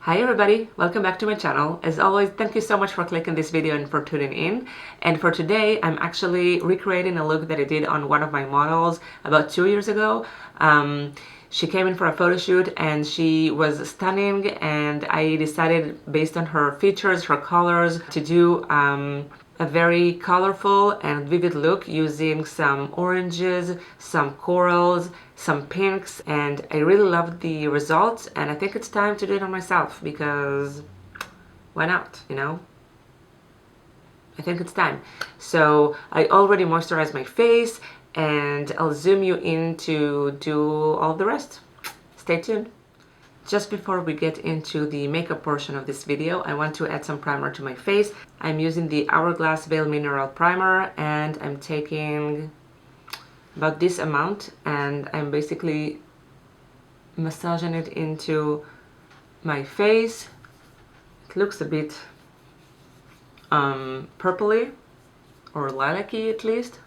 Hi everybody, welcome back to my channel. As always, thank you so much for clicking this video and for tuning in. And for today, I'm actually recreating a look that I did on one of my models about 2 years ago. She came in for a photo shoot and she was stunning, and I decided based on her features, her colors, to do a very colorful and vivid look using some oranges, some corals, some pinks, and I really loved the results, and I think it's time to do it on myself because why not, you know? I think it's time. So I already moisturized my face and I'll zoom you in to do all the rest. Stay tuned. Just before we get into the makeup portion of this video, I want to add some primer to my face. I'm using the Hourglass Veil Mineral Primer and I'm taking about this amount and I'm basically massaging it into my face. It looks a bit purpley or lilac-y at least,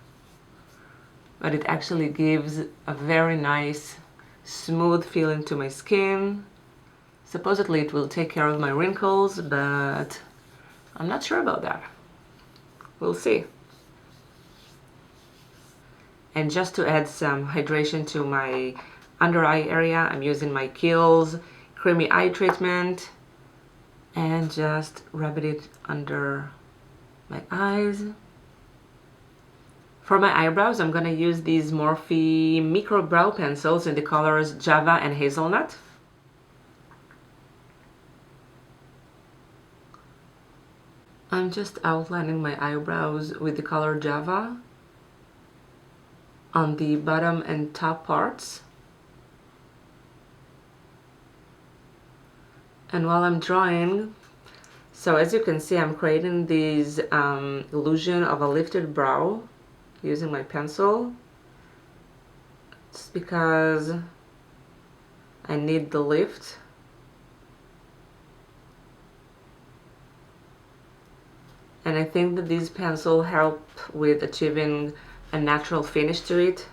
but it actually gives a very nice smooth feeling to my skin. Supposedly it will take care of my wrinkles, but I'm not sure about that. We'll see. And just to add some hydration to my under eye area, I'm using my Kiehl's Creamy Eye Treatment and just rubbing it under my eyes. For my eyebrows, I'm gonna use these MORPHE micro brow pencils in the colors Java and Hazelnut. I'm just outlining my eyebrows with the color Java on the bottom and top parts. And while I'm drawing, so as you can see, I'm creating this illusion of a lifted brow using my pencil. It's because I need the lift. And I think that these pencils help with achieving a natural finish to it,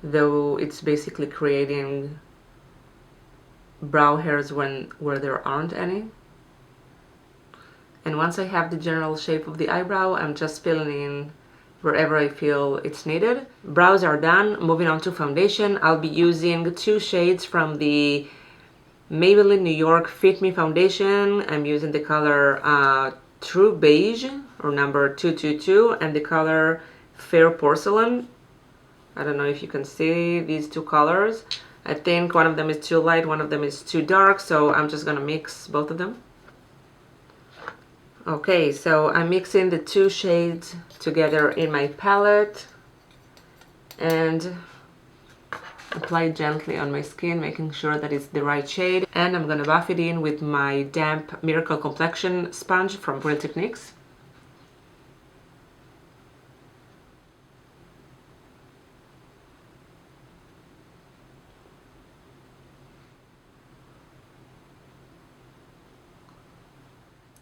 though it's basically creating brow hairs where there aren't any. And once I have the general shape of the eyebrow, I'm just filling in wherever I feel it's needed. Brows are done. Moving on to foundation, I'll be using 2 shades from the Maybelline New-York Fit Me foundation. I'm using the color True Beige, or number 222, and the color Fair Porcelain. I don't know if you can see these 2 colors. I think one of them is too light, one of them is too dark, so I'm just gonna mix both of them. Okay, so I'm mixing the 2 shades together in my palette and apply it gently on my skin, making sure that it's the right shade. And I'm gonna buff it in with my damp Miracle Complexion sponge from Real Techniques.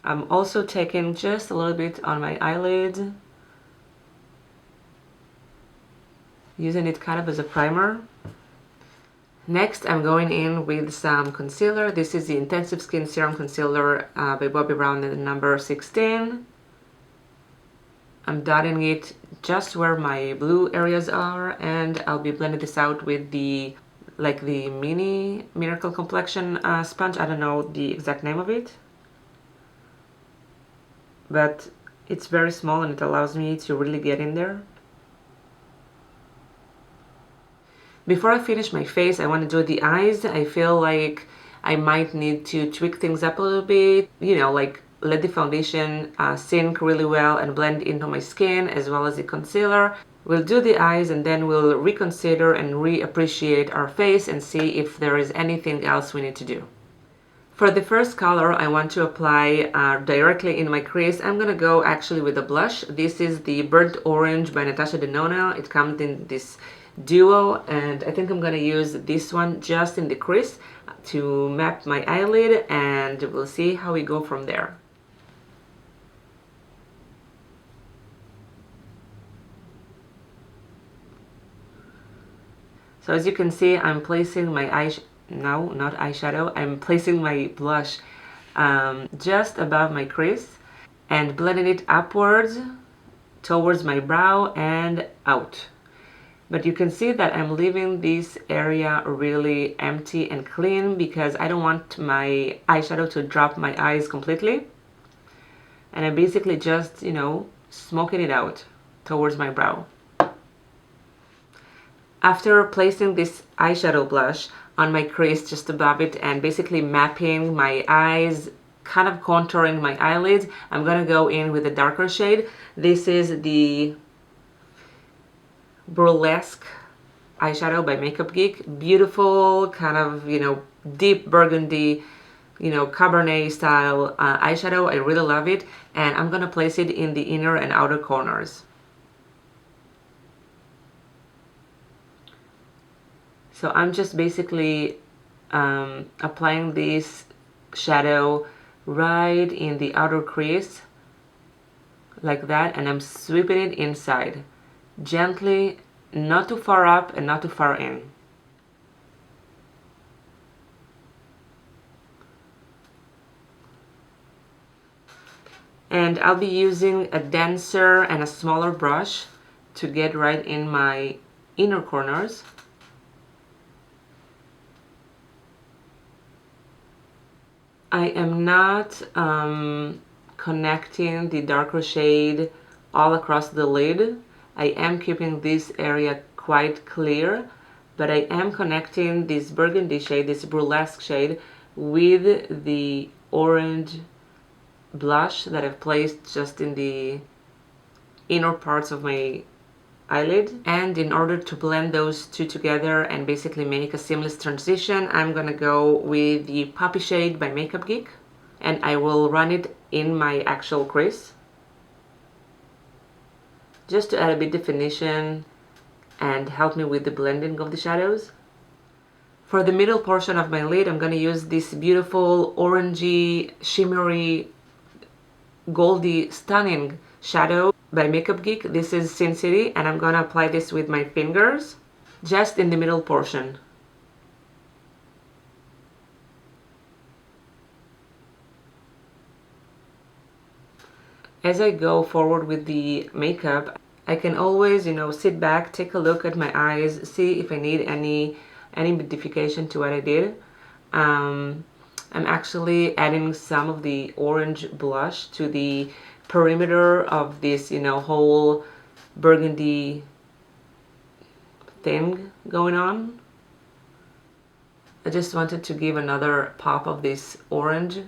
I'm also taking just a little bit on my eyelid, using it kind of as a primer. Next, I'm going in with some concealer. This is the Intensive Skin Serum Concealer by Bobbi Brown in number 16. I'm dotting it just where my blue areas are, and I'll be blending this out with the mini Miracle Complexion sponge. I don't know the exact name of it, but it's very small and it allows me to really get in there. Before I finish my face, I want to do the eyes. I feel like I might need to tweak things up a little bit, you know, like let the foundation sink really well and blend into my skin as well as the concealer. We'll do the eyes and then we'll reconsider and reappreciate our face and see if there is anything else we need to do. For the first color, I want to apply directly in my crease. I'm gonna go actually with a blush. This is the Burnt Orange by Natasha Denona. It comes in this duo, and I think I'm gonna use this one just in the crease to map my eyelid, and we'll see how we go from there. So as you can see, I'm placing my no, not eyeshadow, I'm placing my blush just above my crease and blending it upwards towards my brow and out. But you can see that I'm leaving this area really empty and clean because I don't want my eyeshadow to drop my eyes completely. And I'm basically just, you know, smoking it out towards my brow. After placing this eyeshadow blush on my crease just above it and basically mapping my eyes, kind of contouring my eyelids, I'm gonna go in with a darker shade. This is the Burlesque eyeshadow by MakeupGeek. Beautiful, kind of, you know, deep burgundy, you know, Cabernet style eyeshadow. I really love it, and I'm gonna place it in the inner and outer corners. So I'm just basically applying this shadow right in the outer crease like that, and I'm sweeping it inside gently, not too far up and not too far in. And I'll be using a denser and a smaller brush to get right in my inner corners. I am not connecting the darker shade all across the lid. I am keeping this area quite clear, but I am connecting this burgundy shade, this burlesque shade, with the orange blush that I've placed just in the inner parts of my eyelid. And in order to blend those two together and basically make a seamless transition, I'm gonna go with the Poppy shade by MakeupGeek, and I will run it in my actual crease just to add a bit definition and help me with the blending of the shadows. For the middle portion of my lid, I'm gonna use this beautiful orangey, shimmery, goldy, stunning shadow by MakeupGeek. This is Sin City, and I'm gonna apply this with my fingers just in the middle portion. As I go forward with the makeup, I can always, you know, sit back, take a look at my eyes, see if I need any modification to what I did. I'm actually adding some of the orange blush to the perimeter of this, you know, whole burgundy thing going on. I just wanted to give another pop of this orange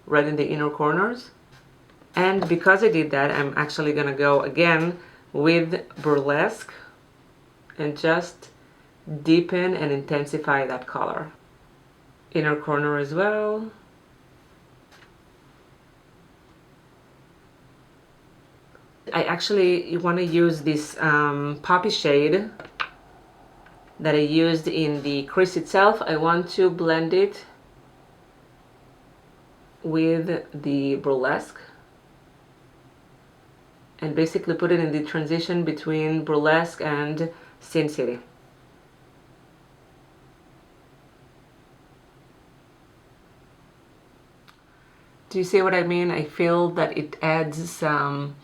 right in the inner corners. And because I did that, I'm actually gonna go again with Burlesque and just deepen and intensify that color. Inner corner as well. I actually want to use this Poppy shade that I used in the crease itself. I want to blend it with the Burlesque and basically put it in the transition between Burlesque and Sin City. Do you see what I mean? I feel that it adds some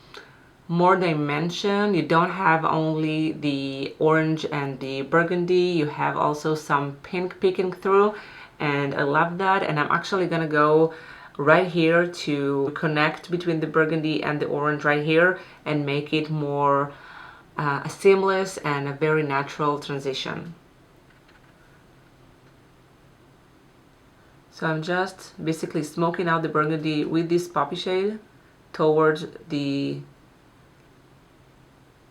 more dimension. You don't have only the orange and the burgundy, you have also some pink peeking through, and I love that. And I'm actually gonna go right here to connect between the burgundy and the orange right here and make it more a seamless and a very natural transition. So I'm just basically smoking out the burgundy with this Poppy shade towards the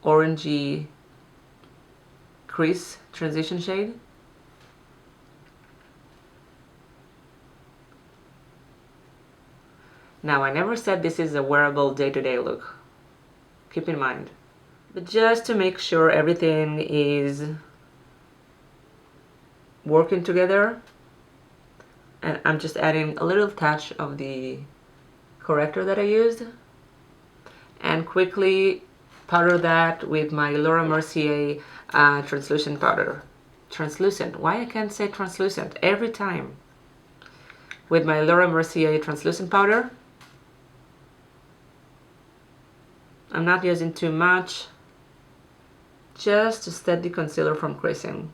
orangey crease transition shade. Now, I never said this is a wearable day-to-day look. Keep in mind. But just to make sure everything is working together, and I'm just adding a little touch of the corrector that I used, and quickly powder that with my Laura Mercier translucent powder. Translucent. Why I can't say translucent every time? with my Laura Mercier translucent powder. I'm not using too much, just to stop the concealer from creasing.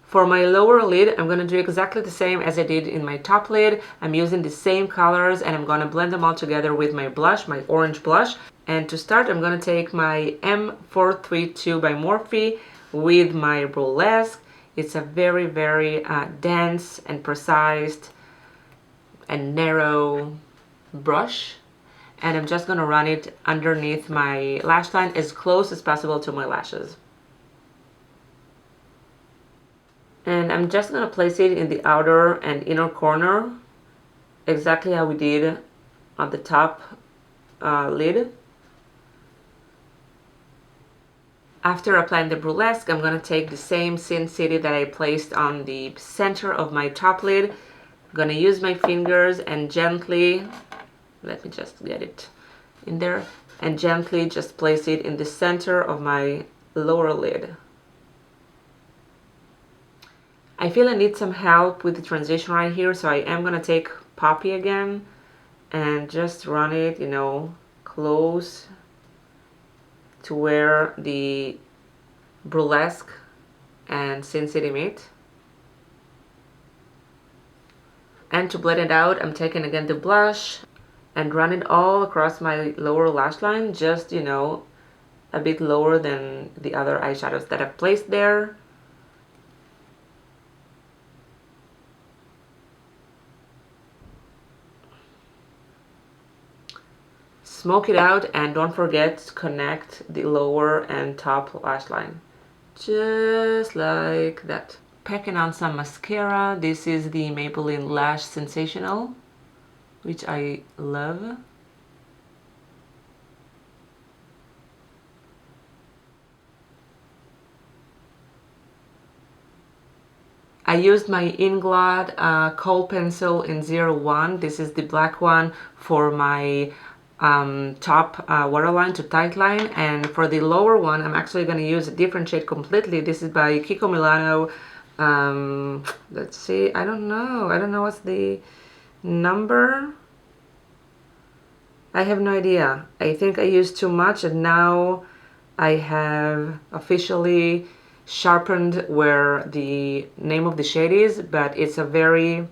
For my lower lid, I'm going to do exactly the same as I did in my top lid. I'm using the same colors and I'm going to blend them all together with my blush, my orange blush. And to start, I'm going to take my M432 by Morphe with my Burlesque. It's a very, very dense and precise and narrow brush. And I'm just going to run it underneath my lash line as close as possible to my lashes. And I'm just going to place it in the outer and inner corner, exactly how we did on the top lid. After applying the Burlesque, I'm going to take the same Sin City that I placed on the center of my top lid. I'm going to use my fingers and gently, let me just get it in there, and gently just place it in the center of my lower lid. I feel I need some help with the transition right here, so I am going to take Poppy again and just run it, you know, close to where the Burlesque and Sin City meet. And to blend it out, I'm taking again the blush and run it all across my lower lash line, just, you know, a bit lower than the other eyeshadows that I've placed there. Smoke it out and don't forget to connect the lower and top lash line. Just like that. Packing on some mascara. This is the Maybelline Lash Sensational, which I love. I used my Inglot Kohl pencil in 01. This is the black one for my top waterline to tight line, and for the lower one I'm actually going to use a different shade completely. This is by Kiko Milano. Let's see, I don't know what's the number. I have no idea. I think I used too much and now I have officially sharpened where the name of the shade is, but it's a very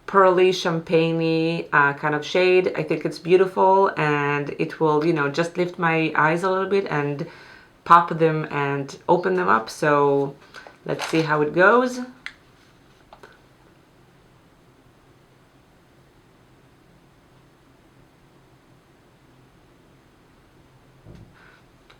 pearly, champagne-y kind of shade. I think it's beautiful and it will, you know, just lift my eyes a little bit and pop them and open them up. So let's see how it goes.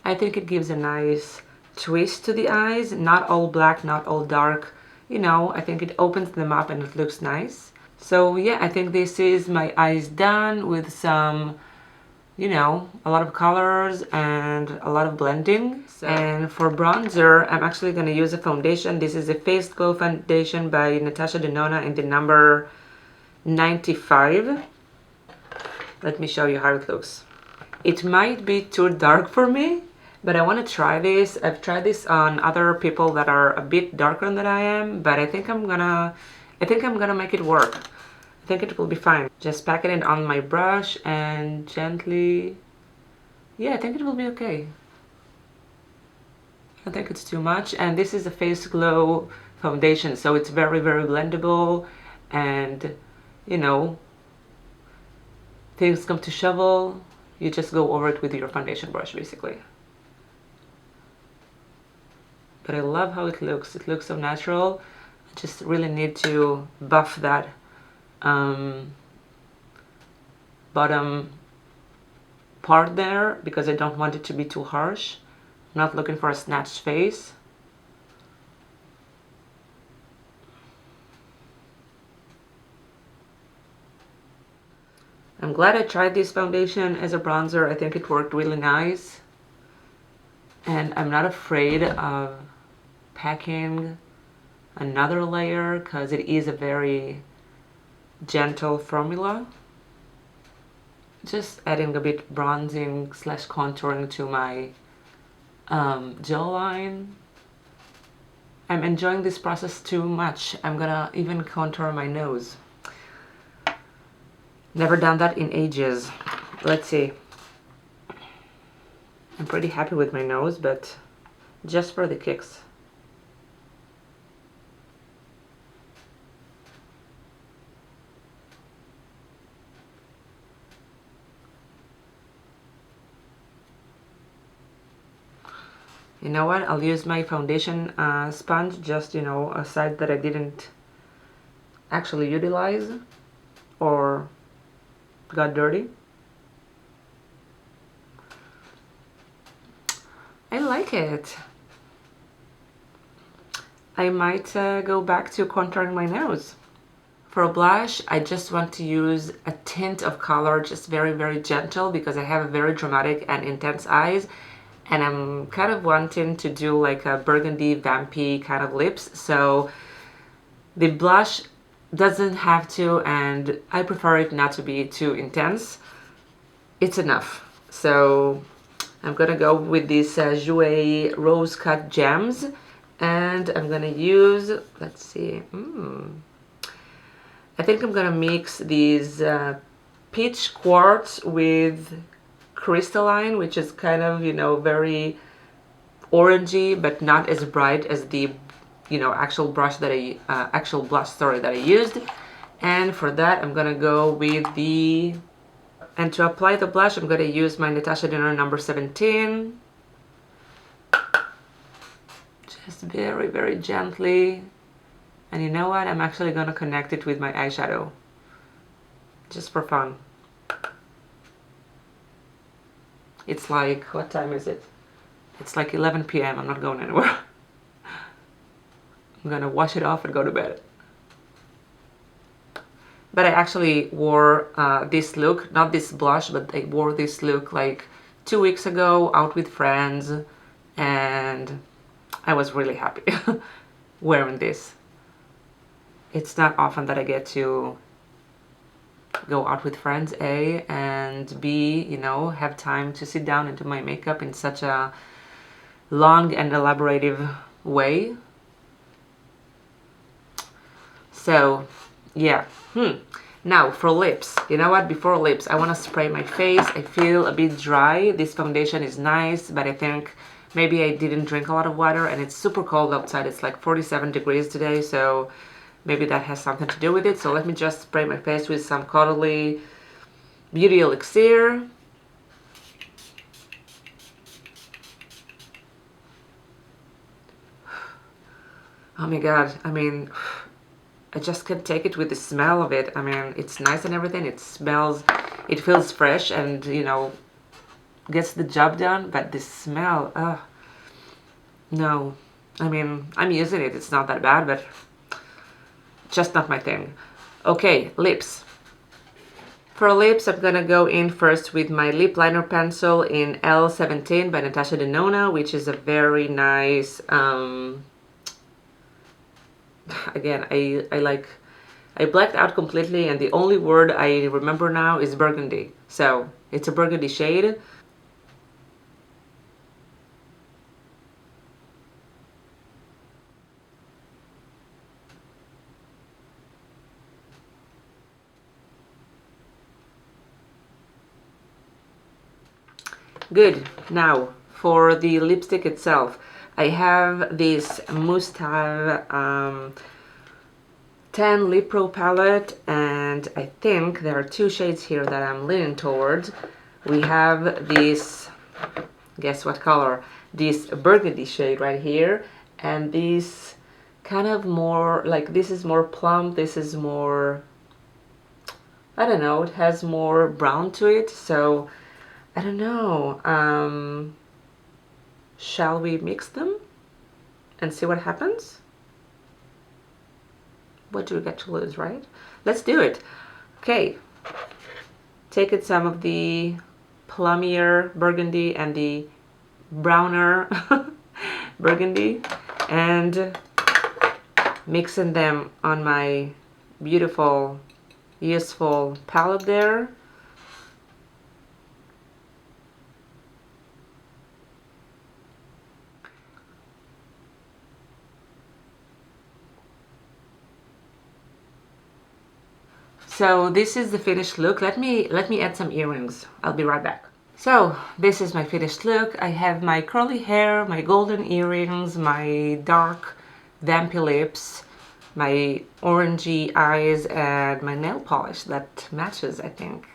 I think it gives a nice twist to the eyes, not all black, not all dark. You know, I think it opens them up and it looks nice. So yeah, I think this is my eyes done with some, you know, a lot of colors and a lot of blending. So, and for bronzer, I'm actually going to use a foundation. This is a Face Glow foundation by Natasha Denona in the number 95. Let me show you how it looks. It might be too dark for me, but I want to try this. I've tried this on other people that are a bit darker than I am, but I think I'm gonna make it work. I think it will be fine. Just packing it on my brush and gently, yeah, I think it will be okay. I don't think it's too much. And this is a Face Glow foundation, so it's very, very blendable, and you know, things come to shovel, you just go over it with your foundation brush basically. But I love how it looks. It looks so natural. I just really need to buff that bottom part there because I don't want it to be too harsh. I'm not looking for a snatched face. I'm glad I tried this foundation as a bronzer. I think it worked really nice. And I'm not afraid of packing another layer because it is a very gentle formula. Just adding a bit bronzing slash contouring to my jawline, I'm enjoying this process too much. I'm gonna even contour my nose. Never done that in ages. Let's see. I'm pretty happy with my nose, but just for the kicks. You know what? I'll use my foundation sponge, just, you know, a side that I didn't actually utilize or got dirty. I like it. I might go back to contouring my nose. For a blush, I just want to use a tint of color, just very, very gentle, because I have very dramatic and intense eyes. And I'm kind of wanting to do like a burgundy, vampy kind of lips. So the blush doesn't have to, and I prefer it not to be too intense. It's enough. So I'm gonna go with these Jouer Rose Cut Gems. And I'm gonna use, let's see, I think I'm gonna mix these peach quartz with Crystalline, which is kind of, you know, very orangey, but not as bright as the, you know, actual blush that I used. And for that, I'm gonna go with the, and to apply the blush, I'm gonna use my Natasha Denona number 17. Just very, very gently. And you know what? I'm actually gonna connect it with my eyeshadow, just for fun. It's like, what time is it? It's like 11 p.m. I'm not going anywhere. I'm gonna wash it off and go to bed. But I actually wore this look, not this blush, but I wore this look like 2 weeks ago out with friends, and I was really happy wearing this. It's not often that I get to go out with friends, A, and B, you know, have time to sit down and do my makeup in such a long and elaborative way. So yeah. Now for lips, you know what, before lips I want to spray my face. I feel a bit dry. This foundation is nice, but I think maybe I didn't drink a lot of water, and it's super cold outside. It's like 47 degrees today, so maybe that has something to do with it. So let me just spray my face with some Caudalie Beauty Elixir. Oh my god, I mean, I just can't take it with the smell of it. I mean, it's nice and everything. It smells, it feels fresh and, you know, gets the job done. But the smell, no. I mean, I'm using it. It's not that bad, but just not my thing. Okay, lips. For lips, I'm gonna go in first with my lip liner pencil in L17 by Natasha Denona, which is a very nice, again, I blacked out completely, and the only word I remember now is burgundy. So it's a burgundy shade. Good. Now for the lipstick itself, I have this Mustave 10 Lip Pro palette, and I think there are two shades here that I'm leaning towards. We have this, guess what color? This burgundy shade right here, and this kind of more, like, this is more plum, this is more, I don't know, it has more brown to it, so I don't know. Shall we mix them and see what happens? What do we get to lose, right? Let's do it. Okay. Taking some of the plummier burgundy and the browner burgundy and mixing them on my beautiful, useful palette there. so this is the finished look. Let me add some earrings. I'll be right back. So this is my finished look. I have my curly hair, my golden earrings, my dark vampy lips, my orangey eyes, and my nail polish that matches, I think.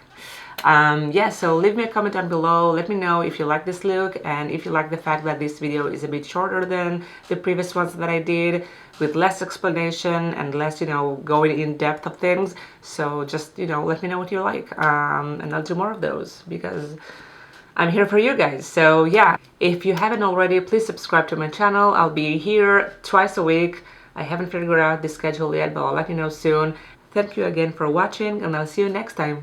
Yeah, so leave me a comment down below. Let me know if you like this look and if you like the fact that this video is a bit shorter than the previous ones that I did, with less explanation and less, you know, going in depth of things. So just, you know, let me know what you like, and I'll do more of those because I'm here for you guys. So yeah, if you haven't already, please subscribe to my channel. I'll be here twice a week. I haven't figured out the schedule yet, but I'll let you know soon. Thank you again for watching, and I'll see you next time.